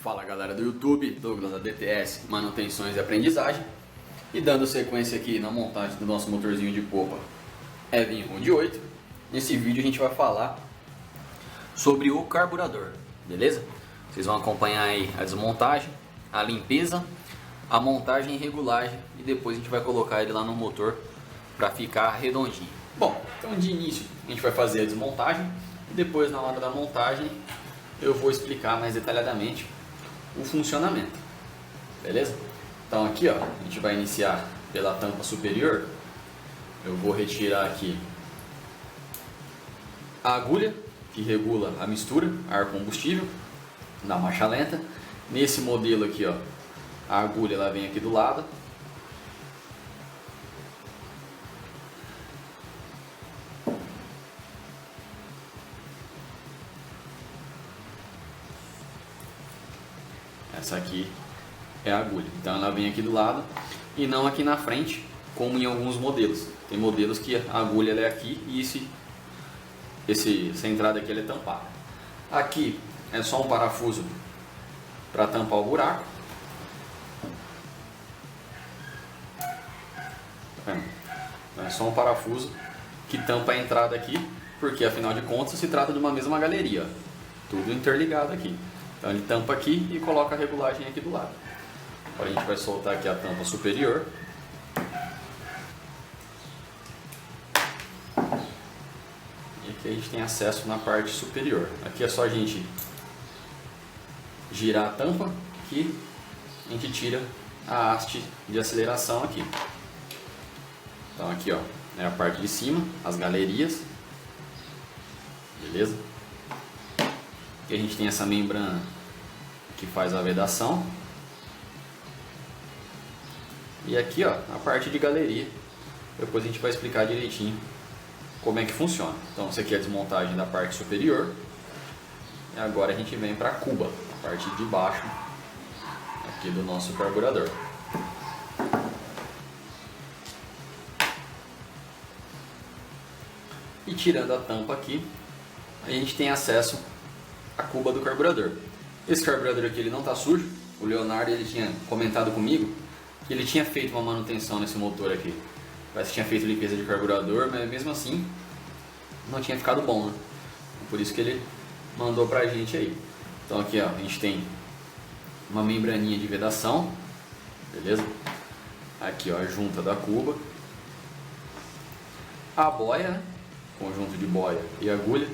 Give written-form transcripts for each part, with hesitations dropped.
Fala galera do YouTube, Douglas da DTS, Manutenções e Aprendizagem. E dando sequência aqui na montagem do nosso motorzinho de popa Evinrude de 8. Nesse vídeo a gente vai falar sobre o carburador, beleza? Vocês vão acompanhar aí a desmontagem, a limpeza, a montagem e regulagem. E depois a gente vai colocar ele lá no motor para ficar redondinho. Bom, então de início a gente vai fazer a desmontagem. E depois na hora da montagem eu vou explicar mais detalhadamente o funcionamento, beleza? Então aqui ó, a gente vai iniciar pela tampa superior. Eu vou retirar aqui a agulha que regula a mistura ar combustível na marcha lenta. Nesse modelo aqui ó, a agulha ela vem aqui do lado. Essa aqui é a agulha, então ela vem aqui do lado e não aqui na frente, como em alguns modelos. Tem modelos que a agulha ela é aqui e essa entrada aqui ela é tampada. Aqui é só um parafuso para tampar o buraco. É só um parafuso que tampa a entrada aqui, porque afinal de contas se trata de uma mesma galeria, ó. Tudo interligado aqui. Então ele tampa aqui e coloca a regulagem aqui do lado. Agora a gente vai soltar aqui a tampa superior. E aqui a gente tem acesso na parte superior. Aqui é só a gente girar a tampa que a gente tira a haste de aceleração aqui. Então aqui ó, é a parte de cima, as galerias. Beleza? Aqui a gente tem essa membrana que faz a vedação. E aqui ó, a parte de galeria. Depois a gente vai explicar direitinho como é que funciona. Então isso aqui é a desmontagem da parte superior. E agora a gente vem para a cuba, a parte de baixo aqui do nosso carburador. E tirando a tampa aqui, a gente tem acesso à cuba do carburador. Esse carburador aqui ele não está sujo. O Leonardo ele tinha comentado comigo que ele tinha feito uma manutenção nesse motor aqui. Parece que tinha feito limpeza de carburador, mas mesmo assim não tinha ficado bom, né? Por isso que ele mandou pra gente aí. Então aqui ó, a gente tem uma membraninha de vedação, beleza? Aqui ó, a junta da cuba, a boia, né? Conjunto de boia e agulha.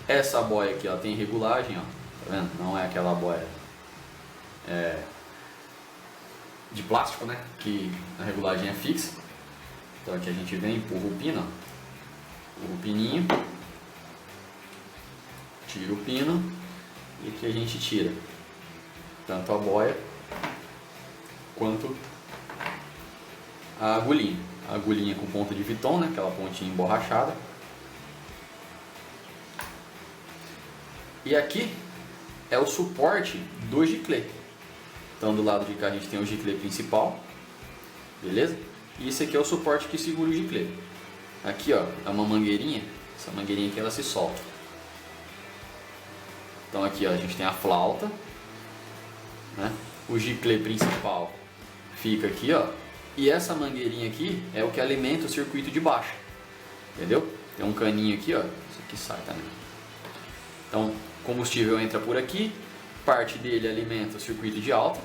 Essa boia aqui ela tem regulagem, ó, tá vendo? Não é aquela boia de plástico, né? Que a regulagem é fixa. Então aqui a gente vem, empurra o pino, ó. Empurra o pininho, tira o pino e aqui a gente tira tanto a boia quanto a agulhinha. A agulhinha com ponta de Viton, né? Aquela pontinha emborrachada. E aqui é o suporte do giclê. Então do lado de cá a gente tem o giclê principal, beleza? E esse aqui é o suporte que segura o giclê. Aqui ó, é uma mangueirinha, essa mangueirinha aqui ela se solta. Então aqui ó, a gente tem a flauta, né? O giclê principal fica aqui ó, e essa mangueirinha aqui é o que alimenta o circuito de baixo, entendeu? Tem um caninho aqui ó, isso aqui sai também. Então combustível entra por aqui, parte dele alimenta o circuito de alta,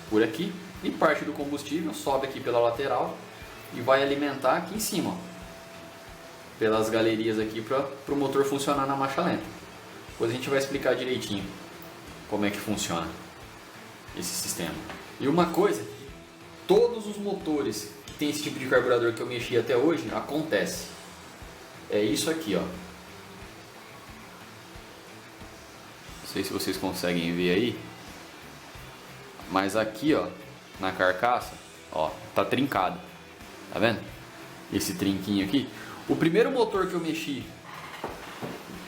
por aqui, e parte do combustível sobe aqui pela lateral e vai alimentar aqui em cima, ó, pelas galerias aqui para o motor funcionar na marcha lenta. Depois a gente vai explicar direitinho como é que funciona esse sistema. E uma coisa, todos os motores que tem esse tipo de carburador que eu mexi até hoje, acontece. É isso aqui, ó. Não sei se vocês conseguem ver aí, mas aqui ó, na carcaça, ó, tá trincado, tá vendo? Esse trinquinho aqui. O primeiro motor que eu mexi,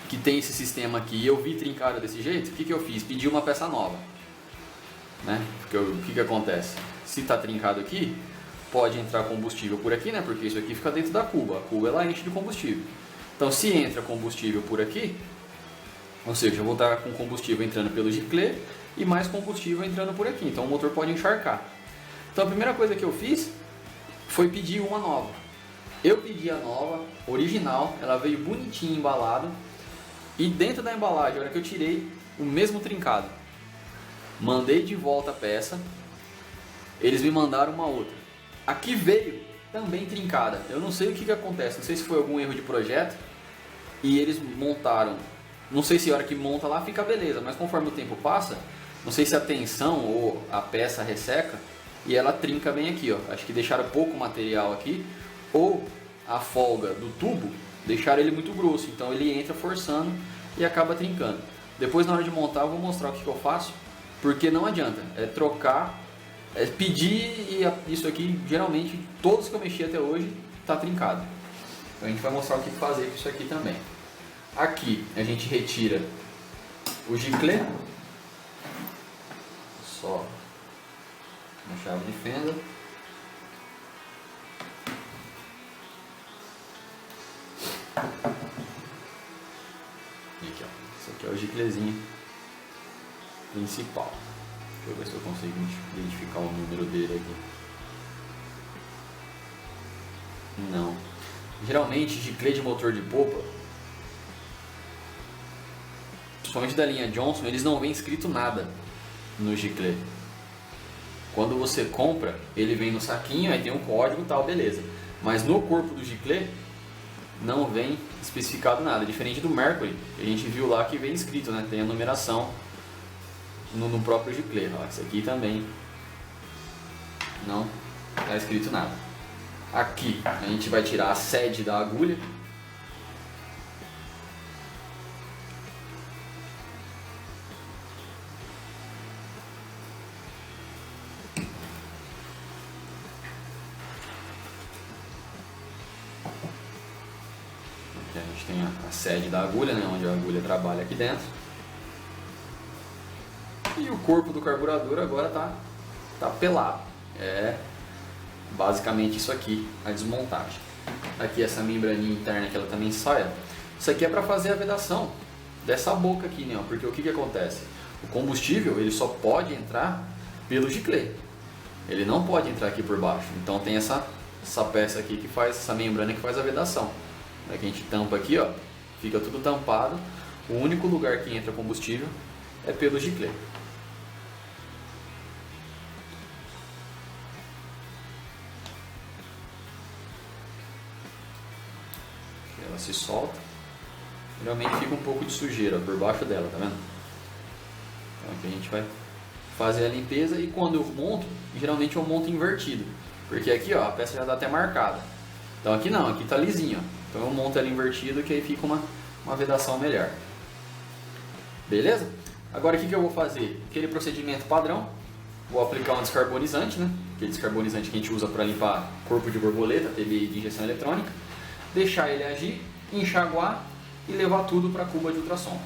que tem esse sistema aqui, e eu vi trincado desse jeito, o que eu fiz? Pedi uma peça nova, né? Porque o que acontece? Se tá trincado aqui, pode entrar combustível por aqui, né? Porque isso aqui fica dentro da cuba, a cuba ela enche de combustível. Então se entra combustível por aqui, Ou seja, eu vou estar com combustível entrando pelo giclê e mais combustível entrando por aqui, então o motor pode encharcar. Então a primeira coisa que eu fiz foi pedir uma nova. Eu pedi a nova, original, ela veio bonitinha embalada e dentro da embalagem, a hora que eu tirei, o mesmo trincado. Mandei de volta a peça, eles me mandaram uma outra. Aqui veio também trincada. Eu não sei o que acontece, não sei se foi algum erro de projeto e eles montaram. Não sei se a hora que monta lá fica beleza, mas conforme o tempo passa, não sei se a tensão ou a peça resseca e ela trinca bem aqui, ó. Acho que deixaram pouco material aqui ou a folga do tubo deixaram ele muito grosso, então ele entra forçando e acaba trincando. Depois na hora de montar eu vou mostrar o que eu faço, porque não adianta, é trocar, é pedir e isso aqui geralmente todos que eu mexi até hoje tá trincado. Então a gente vai mostrar o que fazer com isso aqui também. Aqui a gente retira o giclê, só uma chave de fenda. E aqui, ó. Esse aqui é o giclezinho principal. Deixa eu ver se eu consigo identificar o número dele aqui. Não. Geralmente giclê de motor de polpa, principalmente da linha Johnson, eles não vem escrito nada no giclê. Quando você compra, ele vem no saquinho, aí tem um código e tal, beleza. Mas no corpo do giclê não vem especificado nada, diferente do Mercury, que a gente viu lá que vem escrito, né? Tem a numeração no próprio giclê. Ó, esse aqui também não está escrito nada. Aqui a gente vai tirar a sede da agulha. Aqui a gente tem a sede da agulha, né, onde a agulha trabalha aqui dentro. E o corpo do carburador agora tá pelado. É basicamente isso aqui, a desmontagem. Aqui essa membraninha interna que ela também sai. Isso aqui é para fazer a vedação dessa boca aqui, né? Porque o que acontece? O combustível ele só pode entrar pelo giclê. Ele não pode entrar aqui por baixo. Então tem essa peça aqui que faz, essa membrana que faz a vedação. Aí que a gente tampa aqui, ó, fica tudo tampado. O único lugar que entra combustível é pelo giclê. Ela se solta. Geralmente fica um pouco de sujeira por baixo dela, tá vendo? Então aqui a gente vai fazer a limpeza e quando eu monto, geralmente eu monto invertido. Porque aqui, ó, a peça já está até marcada. Então aqui não, aqui tá lisinho, ó. Então eu monto ela invertido que aí fica uma vedação melhor. Beleza? Agora o que eu vou fazer? Aquele procedimento padrão. Vou aplicar um descarbonizante, né? Aquele descarbonizante que a gente usa para limpar corpo de borboleta, TBI de injeção eletrônica. Deixar ele agir, enxaguar e levar tudo para a cuba de ultrassom.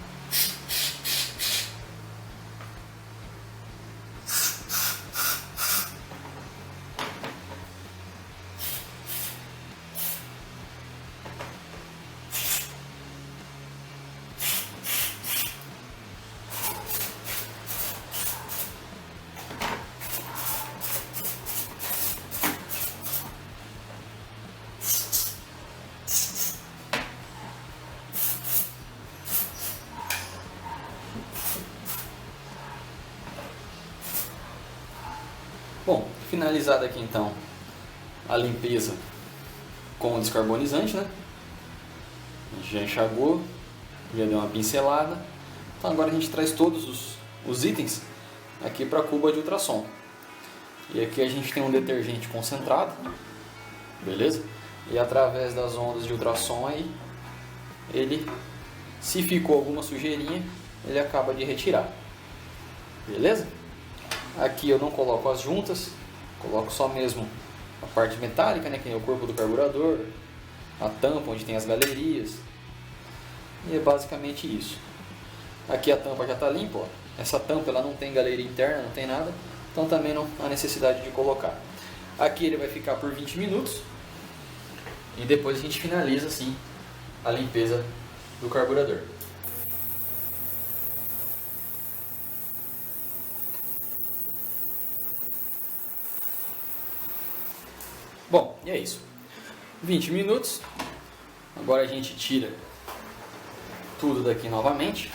Bom, finalizada aqui então a limpeza com o descarbonizante, né? A gente já enxagou, já deu uma pincelada. Então agora a gente traz todos os itens aqui para a cuba de ultrassom. E aqui a gente tem um detergente concentrado, beleza? E através das ondas de ultrassom aí, ele, se ficou alguma sujeirinha, ele acaba de retirar, beleza? Aqui eu não coloco as juntas, coloco só mesmo a parte metálica, né, que é o corpo do carburador, a tampa onde tem as galerias, e é basicamente isso. Aqui a tampa já está limpa, ó. Essa tampa ela não tem galeria interna, não tem nada, então também não há necessidade de colocar. Aqui ele vai ficar por 20 minutos e depois a gente finaliza assim a limpeza do carburador. Bom, e é isso. 20 minutos. Agora a gente tira tudo daqui novamente.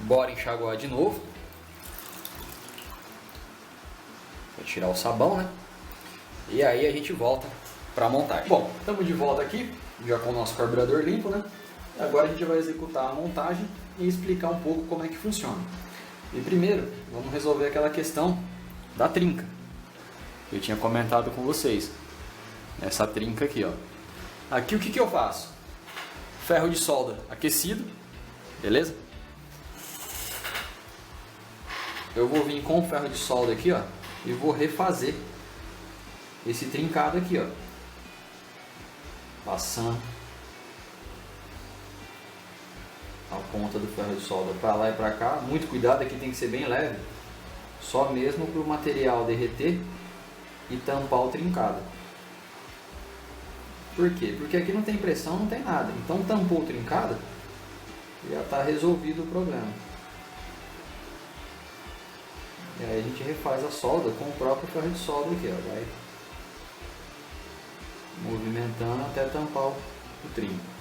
Bora enxaguar de novo. Vou tirar o sabão, né? E aí a gente volta para a montagem. Bom, estamos de volta aqui, já com o nosso carburador limpo, né? Agora a gente vai executar a montagem e explicar um pouco como é que funciona. E primeiro, vamos resolver aquela questão da trinca que eu tinha comentado com vocês. Essa trinca aqui, ó. Aqui o que eu faço? Ferro de solda aquecido, beleza? Eu vou vir com o ferro de solda aqui, ó, e vou refazer esse trincado aqui, ó. Passando a ponta do ferro de solda para lá e para cá. Muito cuidado, aqui tem que ser bem leve, só mesmo para o material derreter e tampar o trincado. Por quê? Porque aqui não tem pressão, não tem nada. Então tampou o trincado, já está resolvido o problema. E aí a gente refaz a solda com o próprio ferro de solda aqui, ó. Vai movimentando até tampar o trinco.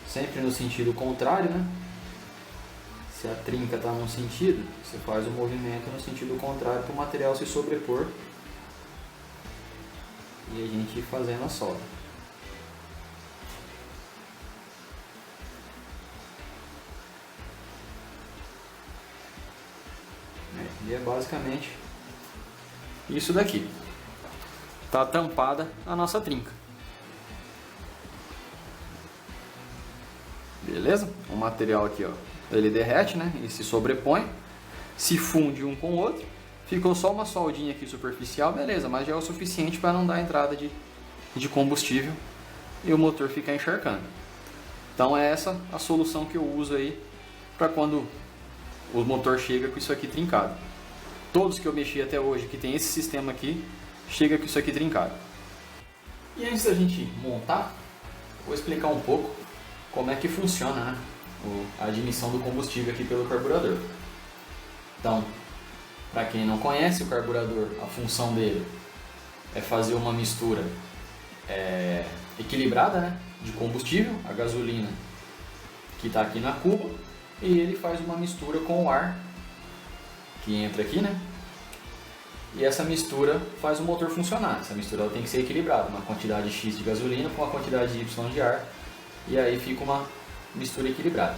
Sempre no sentido contrário, né? Se a trinca está num sentido, você faz o movimento no sentido contrário para o material se sobrepor e a gente ir fazendo a solda. E é basicamente isso daqui. Está tampada a nossa trinca. Beleza? O material aqui, ó, ele derrete, né? E se sobrepõe, se funde um com o outro. Ficou só uma soldinha aqui superficial, beleza, mas já é o suficiente para não dar entrada de combustível e o motor ficar encharcando. Então é essa a solução que eu uso aí para quando o motor chega com isso aqui trincado. Todos que eu mexi até hoje que tem esse sistema aqui, chega com isso aqui trincado. E antes da gente montar, vou explicar um pouco como é que funciona, né, a admissão do combustível aqui pelo carburador. Então, para quem não conhece o carburador, a função dele é fazer uma mistura equilibrada, né, de combustível, a gasolina que está aqui na cuba, e ele faz uma mistura com o ar que entra aqui, né? E essa mistura faz o motor funcionar. Essa mistura ela tem que ser equilibrada, uma quantidade X de gasolina com uma quantidade Y de ar, e aí fica uma mistura equilibrada.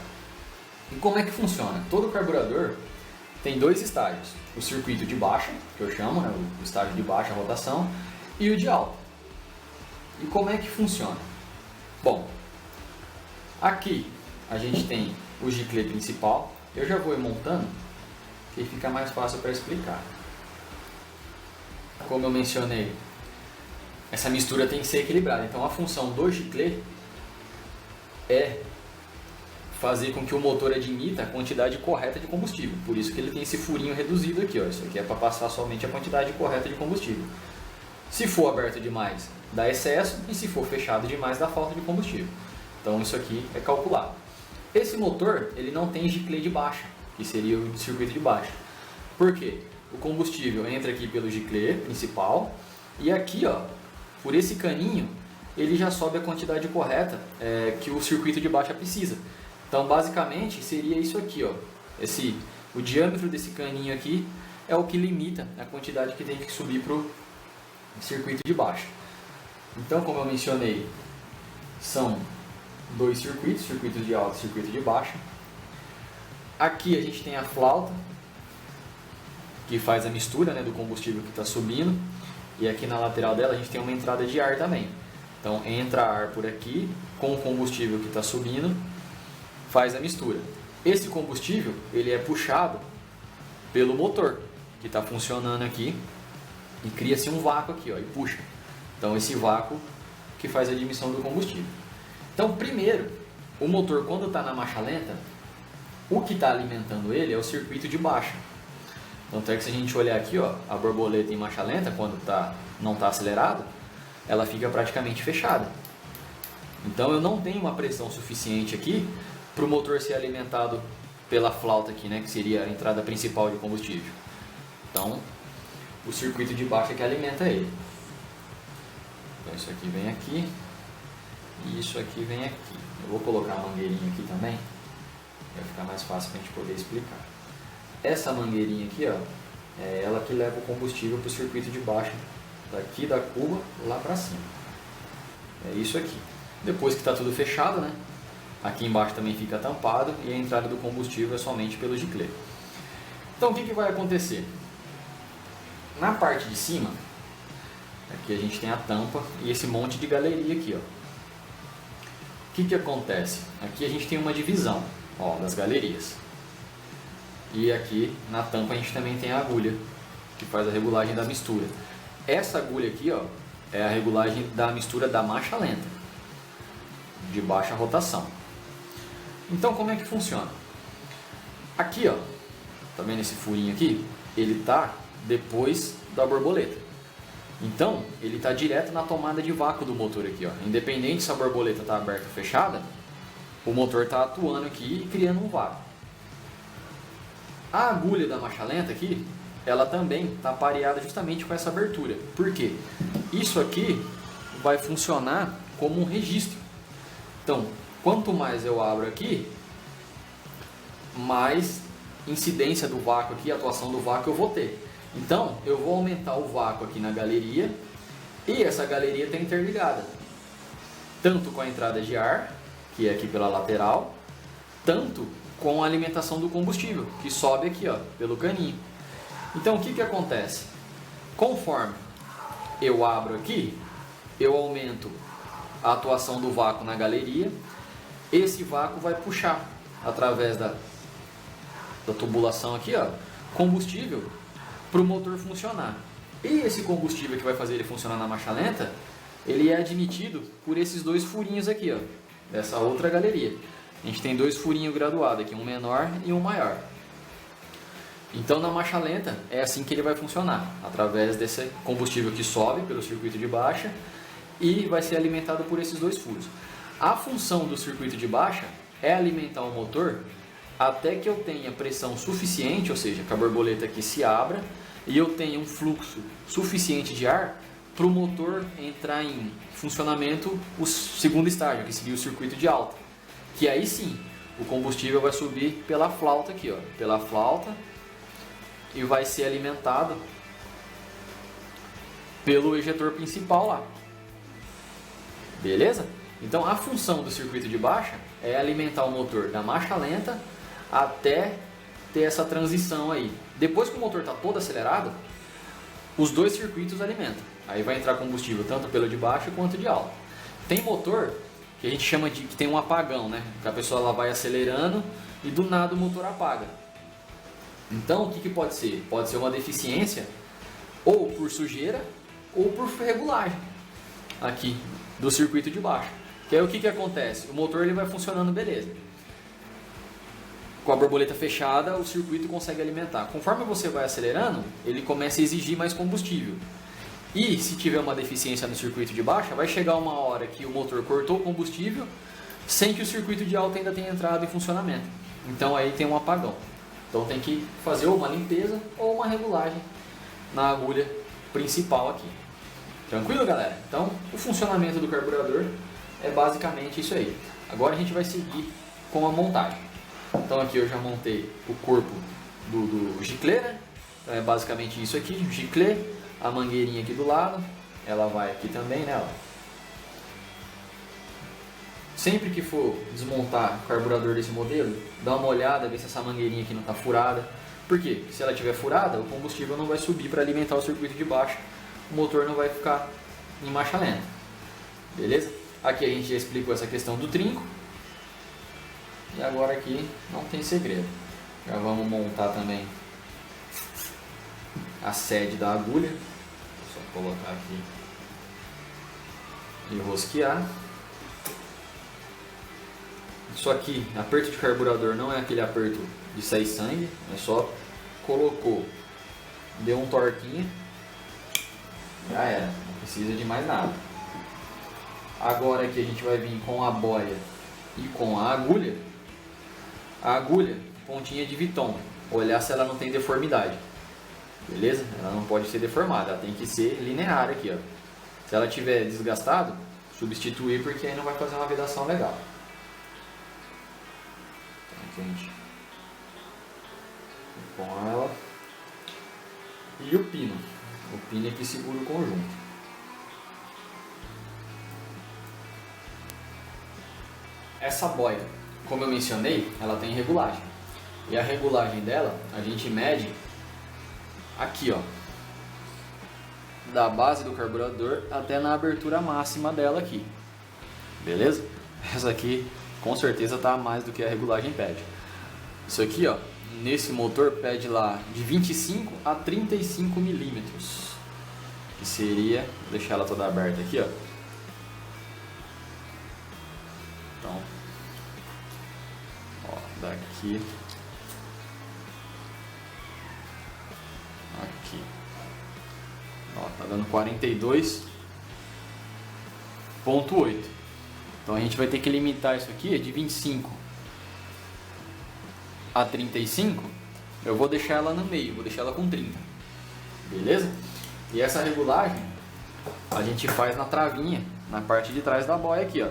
E como é que funciona? Todo carburador tem dois estágios: o circuito de baixa, que eu chamo, né, o estágio de baixa rotação, e o de alta. E como é que funciona? Bom, aqui a gente tem o giclê principal. Eu já vou ir montando, que fica mais fácil para explicar. Como eu mencionei, essa mistura tem que ser equilibrada. Então a função do giclê é fazer com que o motor admita a quantidade correta de combustível. Por isso que ele tem esse furinho reduzido aqui, ó. Isso aqui é para passar somente a quantidade correta de combustível. Se for aberto demais, dá excesso, e se for fechado demais, dá falta de combustível. Então isso aqui é calculado. Esse motor, ele não tem giclê de baixa, que seria o circuito de baixa. Por quê? O combustível entra aqui pelo giclê principal, e aqui, ó, por esse caninho, ele já sobe a quantidade correta que o circuito de baixa precisa. Então, basicamente, seria isso aqui, ó. O diâmetro desse caninho aqui é o que limita a quantidade que tem que subir para o circuito de baixa. Então, como eu mencionei, são dois circuitos, circuito de alta e circuito de baixa. Aqui a gente tem a flauta, que faz a mistura, né, do combustível que está subindo, e aqui na lateral dela a gente tem uma entrada de ar também. Então entra ar por aqui com o combustível que está subindo, faz a mistura. Esse combustível ele é puxado pelo motor que está funcionando aqui e cria-se um vácuo aqui, ó, e puxa. Então esse vácuo que faz a admissão do combustível. Então primeiro, o motor quando está na marcha lenta, o que está alimentando ele é o circuito de baixa. Tanto é que se a gente olhar aqui, ó, a borboleta em marcha lenta, quando não está acelerado, ela fica praticamente fechada. Então eu não tenho uma pressão suficiente aqui para o motor ser alimentado pela flauta aqui, né, que seria a entrada principal de combustível. Então, o circuito de baixo é que alimenta ele. Então, isso aqui vem aqui e isso aqui vem aqui. Eu vou colocar a mangueirinha aqui também, vai ficar mais fácil para a gente poder explicar. Essa mangueirinha aqui, ó, é ela que leva o combustível para o circuito de baixo, daqui da cuba lá para cima. É isso aqui. Depois que está tudo fechado, né? Aqui embaixo também fica tampado e a entrada do combustível é somente pelo giclê. Então o que vai acontecer? Na parte de cima, aqui a gente tem a tampa e esse monte de galeria aqui, ó. O que acontece? Aqui a gente tem uma divisão, ó, das galerias. E aqui na tampa a gente também tem a agulha, que faz a regulagem da mistura. Essa agulha aqui, ó, é a regulagem da mistura da marcha lenta, de baixa rotação. Então como é que funciona? Aqui, ó, tá vendo esse furinho aqui? Ele tá depois da borboleta. Então ele tá direto na tomada de vácuo do motor aqui, ó. Independente se a borboleta tá aberta ou fechada, o motor tá atuando aqui e criando um vácuo. A agulha da marcha lenta aqui, ela também está pareada justamente com essa abertura. Por quê? Isso aqui vai funcionar como um registro. Então, quanto mais eu abro aqui, mais incidência do vácuo aqui, atuação do vácuo eu vou ter. Então, eu vou aumentar o vácuo aqui na galeria e essa galeria está interligada. Tanto com a entrada de ar, que é aqui pela lateral, tanto com a alimentação do combustível, que sobe aqui, ó, pelo caninho. Então, o que acontece? Conforme eu abro aqui, eu aumento a atuação do vácuo na galeria. Esse vácuo vai puxar, através da tubulação aqui, ó, combustível para o motor funcionar. E esse combustível que vai fazer ele funcionar na marcha lenta, ele é admitido por esses dois furinhos aqui, ó, dessa outra galeria. A gente tem dois furinhos graduados aqui, um menor e um maior. Então na marcha lenta é assim que ele vai funcionar, através desse combustível que sobe pelo circuito de baixa e vai ser alimentado por esses dois furos. A função do circuito de baixa é alimentar o motor até que eu tenha pressão suficiente, ou seja, que a borboleta aqui se abra e eu tenha um fluxo suficiente de ar para o motor entrar em funcionamento o segundo estágio, que seria o circuito de alta. Que aí sim, o combustível vai subir pela flauta aqui, ó, pela flauta, e vai ser alimentado pelo ejetor principal lá. Beleza? Então a função do circuito de baixa é alimentar o motor da marcha lenta até ter essa transição aí. Depois que o motor está todo acelerado, os dois circuitos alimentam. Aí vai entrar combustível tanto pelo de baixo quanto de alta. Tem motor que a gente chama de que tem um apagão, né? Que a pessoa ela vai acelerando e do nada o motor apaga. Então o que pode ser? Pode ser uma deficiência ou por sujeira ou por regulagem aqui do circuito de baixo. Que aí o que acontece? O motor ele vai funcionando beleza. Com a borboleta fechada, o circuito consegue alimentar. Conforme você vai acelerando, ele começa a exigir mais combustível. E se tiver uma deficiência no circuito de baixa, vai chegar uma hora que o motor cortou o combustível sem que o circuito de alta ainda tenha entrado em funcionamento. Então aí tem um apagão. Então tem que fazer ou uma limpeza ou uma regulagem na agulha principal aqui. Tranquilo, galera? Então o funcionamento do carburador é basicamente isso aí. Agora a gente vai seguir com a montagem. Então aqui eu já montei o corpo do giclê, né? Então é basicamente isso aqui, o giclê, a mangueirinha aqui do lado, ela vai aqui também, né? Ó. Sempre que for desmontar o carburador desse modelo, dá uma olhada, ver se essa mangueirinha aqui não está furada. Por quê? Se ela estiver furada, o combustível não vai subir para alimentar o circuito de baixo, o motor não vai ficar em marcha lenta. Beleza? Aqui a gente já explicou essa questão do trinco. E agora aqui não tem segredo. Já vamos montar também a sede da agulha. Vou só colocar aqui e rosquear. Isso aqui, aperto de carburador, não é aquele aperto de sair sangue, é só colocou, deu um torquinho, já era, não precisa de mais nada. Agora aqui a gente vai vir com a boia e com a agulha. A agulha pontinha de Viton, olhar se ela não tem deformidade, beleza? Ela não pode ser deformada, ela tem que ser linear aqui, ó. Se ela tiver desgastado, substituir, porque aí não vai fazer uma vedação legal. Então, gente, com ela e o pino é que segura o conjunto. Essa boia, como eu mencionei, ela tem regulagem. E a regulagem dela, a gente mede aqui, ó, da base do carburador até na abertura máxima dela aqui. Beleza? Essa aqui com certeza tá mais do que a regulagem pede. Isso aqui, ó, nesse motor pede lá de 25 a 35 milímetros. Que seria, vou deixar ela toda aberta aqui, ó. Então, ó, daqui aqui, ó, tá dando 42,8. Então a gente vai ter que limitar isso aqui de 25 a 35. Eu vou deixar ela no meio, vou deixar ela com 30, beleza? E essa regulagem a gente faz na travinha, na parte de trás da boia aqui, ó.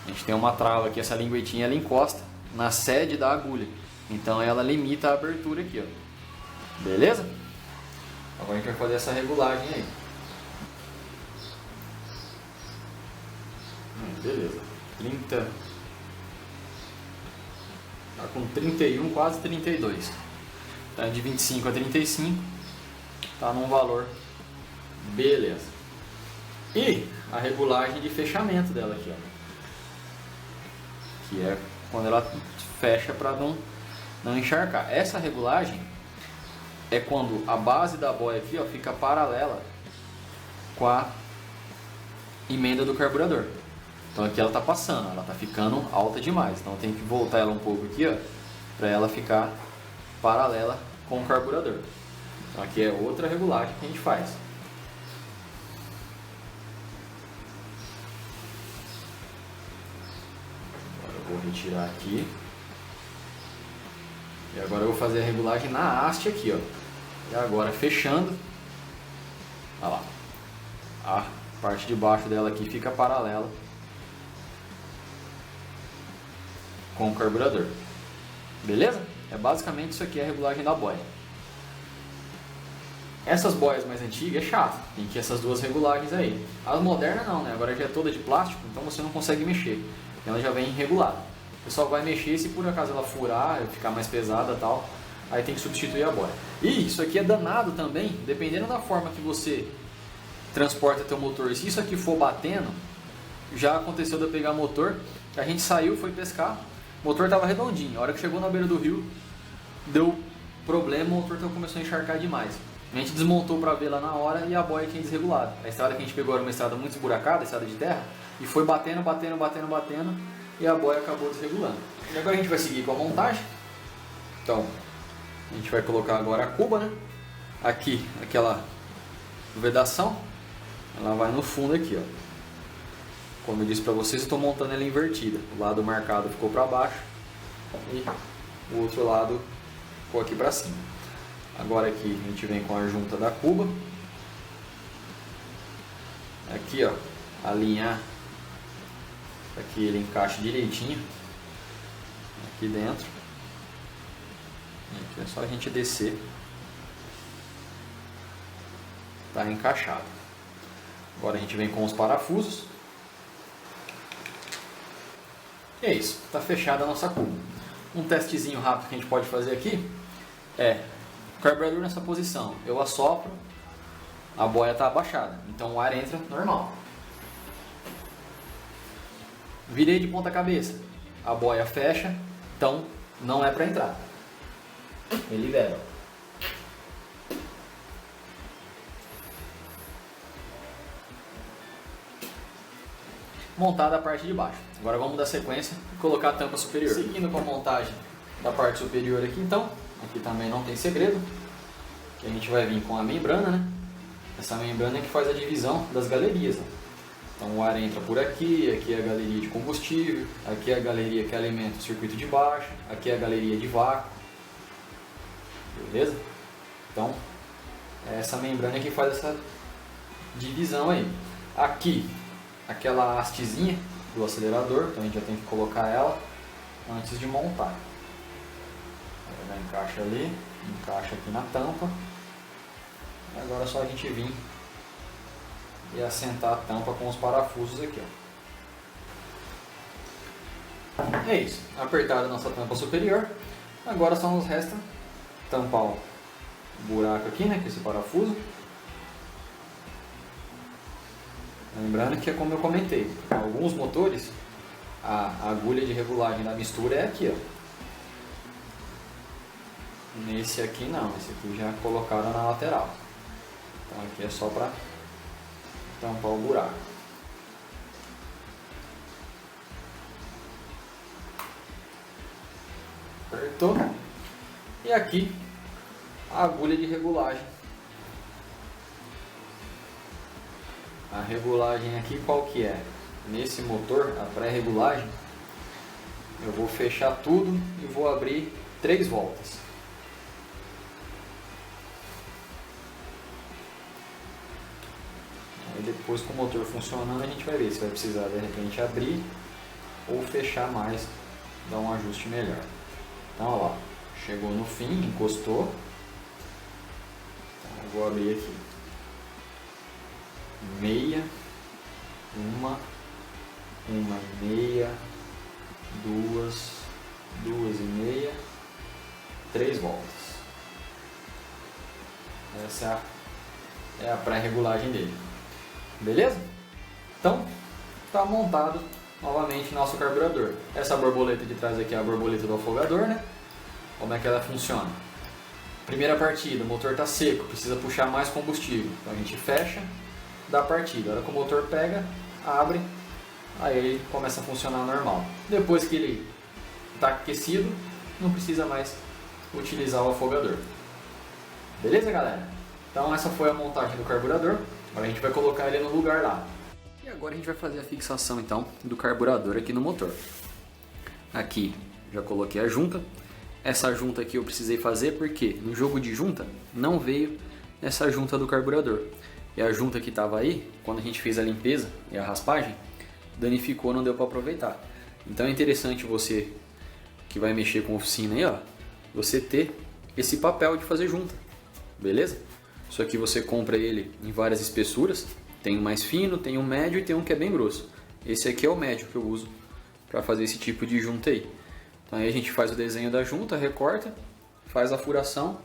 A gente tem uma trava aqui, essa linguetinha ela encosta na sede da agulha, então ela limita a abertura aqui, ó. Beleza? Agora a gente vai fazer essa regulagem aí. Beleza. 30. Tá com 31, quase 32. Tá de 25 a 35. Tá num valor. Beleza. E a regulagem de fechamento dela aqui, ó. Que é quando ela fecha para não encharcar. Essa regulagem é quando a base da boia aqui, ó, fica paralela com a emenda do carburador. Então aqui ela tá passando, ela tá ficando alta demais. Então tem que voltar ela um pouco aqui, ó, para ela ficar paralela com o carburador. Então aqui é outra regulagem que a gente faz. Agora eu vou retirar aqui. E agora eu vou fazer a regulagem na haste aqui, ó. E agora fechando. Olha lá. A parte de baixo dela aqui fica paralela com o carburador. Beleza? É basicamente isso aqui, a regulagem da boia. Essas boias mais antigas é chato, tem que essas duas regulagens aí. As modernas não, né? Agora já é toda de plástico, então você não consegue mexer. Ela já vem regulada. O pessoal vai mexer se por acaso ela furar, ficar mais pesada e tal, aí tem que substituir a boia. E isso aqui é danado também, dependendo da forma que você transporta teu motor. Se isso aqui for batendo, já aconteceu de eu pegar motor, a gente saiu, foi pescar, o motor estava redondinho. A hora que chegou na beira do rio, deu problema, o motor começou a encharcar demais. A gente desmontou para ver lá na hora e a boia tinha desregulado. A estrada que a gente pegou era uma estrada muito esburacada, estrada de terra, e foi batendo e a boia acabou desregulando. E agora a gente vai seguir com a montagem. Então, a gente vai colocar agora a cuba, né? Aqui, aquela vedação, ela vai no fundo aqui, ó. Como eu disse para vocês, eu estou montando ela invertida. O lado marcado ficou para baixo e o outro lado ficou aqui para cima. Agora aqui a gente vem com a junta da cuba. Aqui, ó, alinhar para que ele encaixe direitinho aqui dentro. Aqui é só a gente descer. Tá encaixado. Agora a gente vem com os parafusos. E é isso, tá fechada a nossa cuba. Um testezinho rápido que a gente pode fazer aqui é o carburador nessa posição. Eu assopro, a boia está abaixada, então o ar entra normal. Virei de ponta cabeça, a boia fecha, então não é para entrar. Ele libera. Montada a parte de baixo. Agora vamos dar sequência e colocar a tampa superior. Seguindo com a montagem da parte superior aqui, então, aqui também não tem segredo, que a gente vai vir com a membrana, né? Essa membrana é que faz a divisão das galerias, né? Então o ar entra por aqui, aqui é a galeria de combustível, aqui é a galeria que alimenta o circuito de baixo, aqui é a galeria de vácuo. Beleza? Então é essa membrana que faz essa divisão aí. Aqui, aquela hastezinha do acelerador, então a gente já tem que colocar ela antes de montar. Ela já encaixa ali, encaixa aqui na tampa. E agora é só a gente vir e assentar a tampa com os parafusos aqui, ó. É isso, apertada a nossa tampa superior. Agora só nos resta tampar o buraco aqui, né, com esse parafuso. Lembrando que é como eu comentei, alguns motores a agulha de regulagem da mistura é aqui, ó. Nesse aqui não, esse aqui já colocaram na lateral. Então aqui é só para tampar o buraco. Apertou. E aqui a agulha de regulagem. A regulagem aqui qual que é? Nesse motor, a pré-regulagem, eu vou fechar tudo e vou abrir 3 voltas. Aí depois, com o motor funcionando, a gente vai ver se vai precisar de repente abrir ou fechar mais, dar um ajuste melhor. Então, olha lá, chegou no fim, encostou. Então, eu vou abrir aqui. Meia, uma e meia, duas e meia, 3 voltas. Essa é a pré-regulagem dele. Beleza? Então, está montado novamente nosso carburador. Essa borboleta de trás aqui é a borboleta do afogador, né? Como é que ela funciona? Primeira partida, o motor está seco, precisa puxar mais combustível. Então a gente fecha, dá partida. A hora que o motor pega, abre, aí ele começa a funcionar normal. Depois que ele está aquecido, não precisa mais utilizar o afogador. Beleza, galera? Então essa foi a montagem do carburador. Agora a gente vai colocar ele no lugar lá. E agora a gente vai fazer a fixação então do carburador aqui no motor. Aqui já coloquei a junta. Essa junta aqui eu precisei fazer porque no jogo de junta não veio essa junta do carburador. E a junta que estava aí, quando a gente fez a limpeza e a raspagem, danificou, não deu para aproveitar. Então é interessante você que vai mexer com oficina aí, ó, você ter esse papel de fazer junta, beleza? Isso aqui você compra ele em várias espessuras, tem um mais fino, tem um médio e tem um que é bem grosso. Esse aqui é o médio que eu uso para fazer esse tipo de junta aí. Então aí a gente faz o desenho da junta, recorta, faz a furação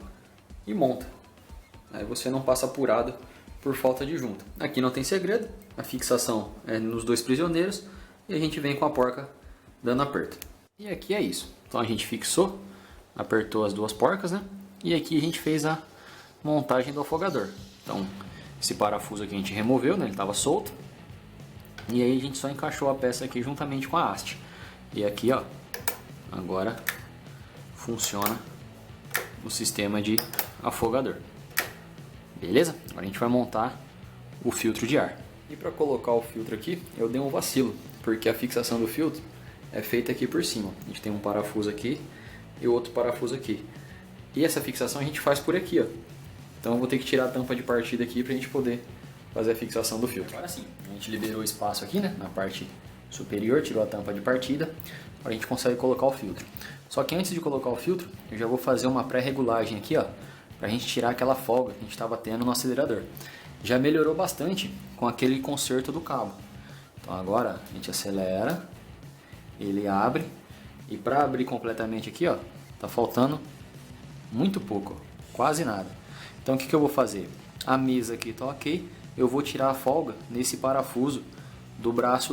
e monta. Aí você não passa apurado por falta de junta. Aqui não tem segredo, a fixação é nos 2 prisioneiros e a gente vem com a porca dando aperto. E aqui é isso. Então a gente fixou, apertou as 2 porcas, né? E aqui a gente fez a montagem do afogador. Então esse parafuso aqui a gente removeu, né? Ele estava solto. E aí a gente só encaixou a peça aqui juntamente com a haste. E aqui, ó, agora funciona o sistema de afogador. Beleza? Agora a gente vai montar o filtro de ar. E para colocar o filtro aqui, eu dei um vacilo, porque a fixação do filtro é feita aqui por cima. A gente tem um parafuso aqui e outro parafuso aqui. E essa fixação a gente faz por aqui, ó. Então eu vou ter que tirar a tampa de partida aqui para a gente poder fazer a fixação do filtro. Agora sim, a gente liberou o espaço aqui, né, na parte superior, tirou a tampa de partida, agora a gente consegue colocar o filtro. Só que antes de colocar o filtro, eu já vou fazer uma pré-regulagem aqui, ó, para a gente tirar aquela folga que a gente estava tendo no acelerador. Já melhorou bastante com aquele conserto do cabo. Então agora a gente acelera, ele abre, e para abrir completamente aqui, ó, tá faltando muito pouco, quase nada. Então o que eu vou fazer? A mesa aqui tá ok, eu vou tirar a folga nesse parafuso do braço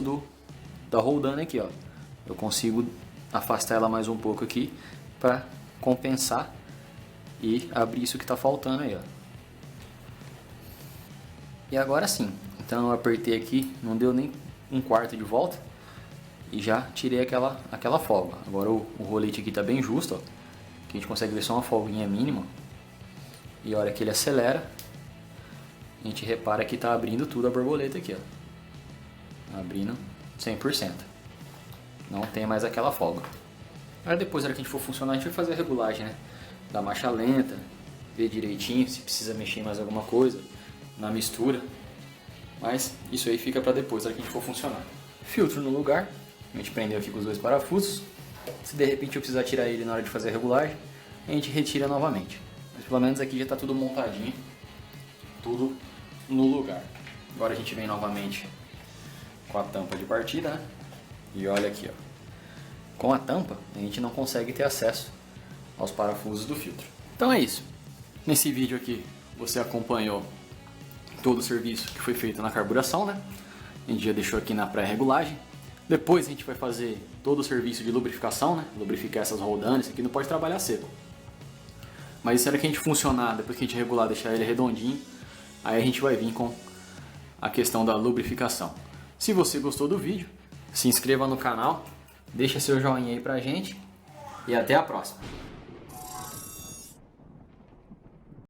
da roldana aqui, ó. Eu consigo afastar ela mais um pouco aqui para compensar e abrir isso que está faltando aí, ó. E agora sim, então eu apertei aqui, não deu nem 1/4 de volta e já tirei aquela folga. Agora o rolete aqui está bem justo, ó, que a gente consegue ver só uma folguinha mínima. E a hora que ele acelera, a gente repara que está abrindo tudo a borboleta aqui, ó. abrindo 100%. Não tem mais aquela folga. Aí depois, na hora que a gente for funcionar, a gente vai fazer a regulagem, né? Da marcha lenta, ver direitinho se precisa mexer em mais alguma coisa na mistura. Mas isso aí fica para depois, na hora que a gente for funcionar. Filtro no lugar, a gente prendeu aqui com os dois parafusos. Se de repente eu precisar tirar ele na hora de fazer a regulagem, a gente retira novamente. Mas pelo menos aqui já está tudo montadinho, tudo no lugar. Agora a gente vem novamente com a tampa de partida, né? E olha aqui, ó. Com a tampa, a gente não consegue ter acesso aos parafusos do filtro. Então é isso. Nesse vídeo aqui, você acompanhou todo o serviço que foi feito na carburação, né? A gente já deixou aqui na pré-regulagem. Depois a gente vai fazer todo o serviço de lubrificação, né? Lubrificar essas roldanas. Isso aqui não pode trabalhar seco. Mas isso era que a gente funcionar, depois que a gente regular, deixar ele redondinho, aí a gente vai vir com a questão da lubrificação. Se você gostou do vídeo, se inscreva no canal, deixa seu joinha aí pra gente e até a próxima.